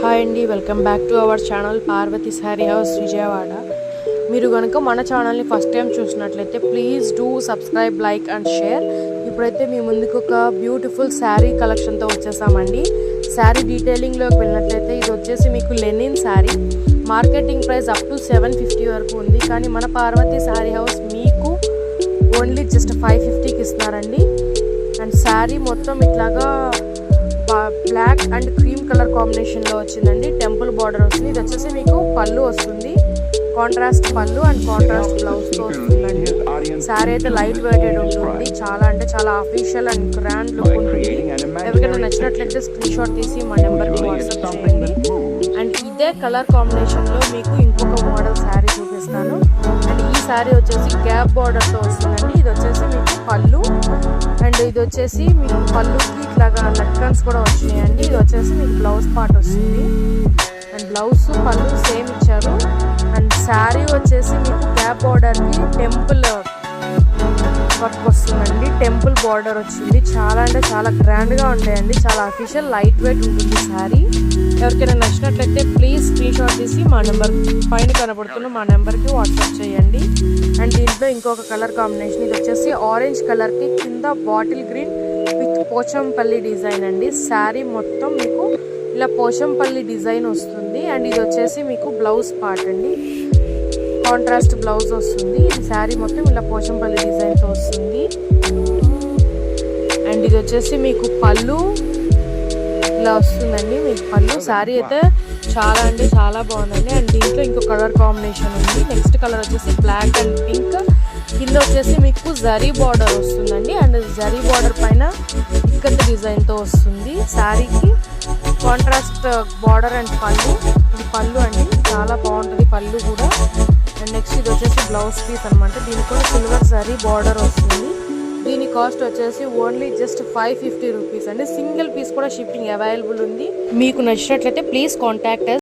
Hi అండి, welcome back to our channel Parvathi sari house Vijayawada. మీరు కనుక మన ఛానల్ని ఫస్ట్ టైం చూసినట్లయితే please do subscribe, like and share. ఇప్పుడైతే మీ ముందుకు ఒక బ్యూటిఫుల్ శారీ కలెక్షన్తో వచ్చేసామండి. శారీ డీటెయిలింగ్లోకి వెళ్ళినట్లయితే ఇది వచ్చేసి మీకు linen sari. Marketing price up to 750 వరకు ఉంది, కానీ మన పార్వతి శారీ హౌస్ మీకు ఓన్లీ జస్ట్ 550కి ఇస్తున్నారండి. అండ్ శారీ మొత్తం ఇట్లాగా బ్లాక్ అండ్ క్రీమ్ కలర్ కాంబినేషన్లో వచ్చిందండి. టెంపుల్ బార్డర్ వస్తుంది. ఇది వచ్చేసి మీకు పళ్ళు వస్తుంది, కాంట్రాస్ట్ పళ్ళు అండ్ కాంట్రాస్ట్ బ్లౌజ్తో వస్తుందండి. శారీ అయితే లైట్ వెయిటెడ్ ఉంటుంది, చాలా అంటే చాలా అఫీషియల్ అండ్ గ్రాండ్ లుక్ ఉంటుంది. ఎవరికైనా నచ్చినట్లయితే స్క్రీన్ షాట్ తీసి మా నెంబర్కి వాట్సాప్ చేయండి. అండ్ ఇదే కలర్ కాంబినేషన్లో మీకు ఇంకొక మోడల్ శారీ చూపిస్తాను. అండ్ ఈ శారీ వచ్చేసి గ్యాప్ బార్డర్తో వస్తుందండి. ఇది వచ్చేసి మీకు పళ్ళు అండ్ ఇది వచ్చేసి మీకు పళ్ళుకి ఇట్లాగా లట్కన్స్ కూడా వచ్చినాయండి. ఇది వచ్చేసి మీకు బ్లౌజ్ పార్ట్ వస్తుంది. అండ్ బ్లౌజ్ పళ్ళు సేమ్ ఇచ్చారు. అండ్ శారీ వచ్చేసి మీకు గ్యాప్ బార్డర్కి టెంపుల్ వర్క్ వస్తుందండి. టెంపుల్ బార్డర్ వచ్చింది. చాలా అంటే చాలా గ్రాండ్గా ఉంటాయండి. చాలా అఫీషియల్ లైట్ వెయిట్ ఉంటుంది శారీ. ఎవరికైనా నచ్చినట్లయితే ప్లీజ్ స్క్రీన్ షాట్ తీసి మా నెంబర్ పైన కనబడుతున్న మా నెంబర్కి వాట్సాప్ చేయండి. అండ్ దీంట్లో ఇంకొక కలర్ కాంబినేషన్, ఇది వచ్చేసి ఆరెంజ్ కలర్కి కింద bottle green with Pochampalli design అండి. శారీ మొత్తం మీకు ఇలా పోచంపల్లి డిజైన్ వస్తుంది. అండ్ ఇది వచ్చేసి మీకు బ్లౌజ్ పార్ట్ అండి, కాంట్రాస్ట్ బ్లౌజ్ వస్తుంది. ఇది శారీ మొత్తం ఇలా పోచంపల్లి డిజైన్తో వస్తుంది. అండ్ ఇది వచ్చేసి మీకు పళ్ళు ఇలా వస్తుందండి. మీకు పళ్ళు శారీ అయితే చాలా అంటే చాలా బాగుందండి. అండ్ దీంట్లో ఇంకో కలర్ కాంబినేషన్ ఉంది. నెక్స్ట్ కలర్ వచ్చేసి బ్లాక్ అండ్ పింక్. కింద వచ్చేసి మీకు జరీ బార్డర్ వస్తుందండి. అండ్ జరీ బార్డర్ పైన ఇక్కత్ డిజైన్తో వస్తుంది. శారీకి కాంట్రాస్ట్ బార్డర్ అండ్ పళ్ళు. ఇది పళ్ళు అండి, చాలా బాగుంటుంది పళ్ళు కూడా. అండ్ నెక్స్ట్ ఇది వచ్చేసి బ్లౌజ్ పీస్ అనమాట. దీనికి కూడా సిల్వర్ జరీ బార్డర్ వస్తుంది. దీని కాస్ట్ వచ్చేసి ఓన్లీ జస్ట్ 550 రూపీస్ అండి. సింగిల్ పీస్ కూడా షిప్పింగ్ అవైలబుల్ ఉంది. మీకు నచ్చినట్లయితే ప్లీజ్ కాంటాక్ట్ us.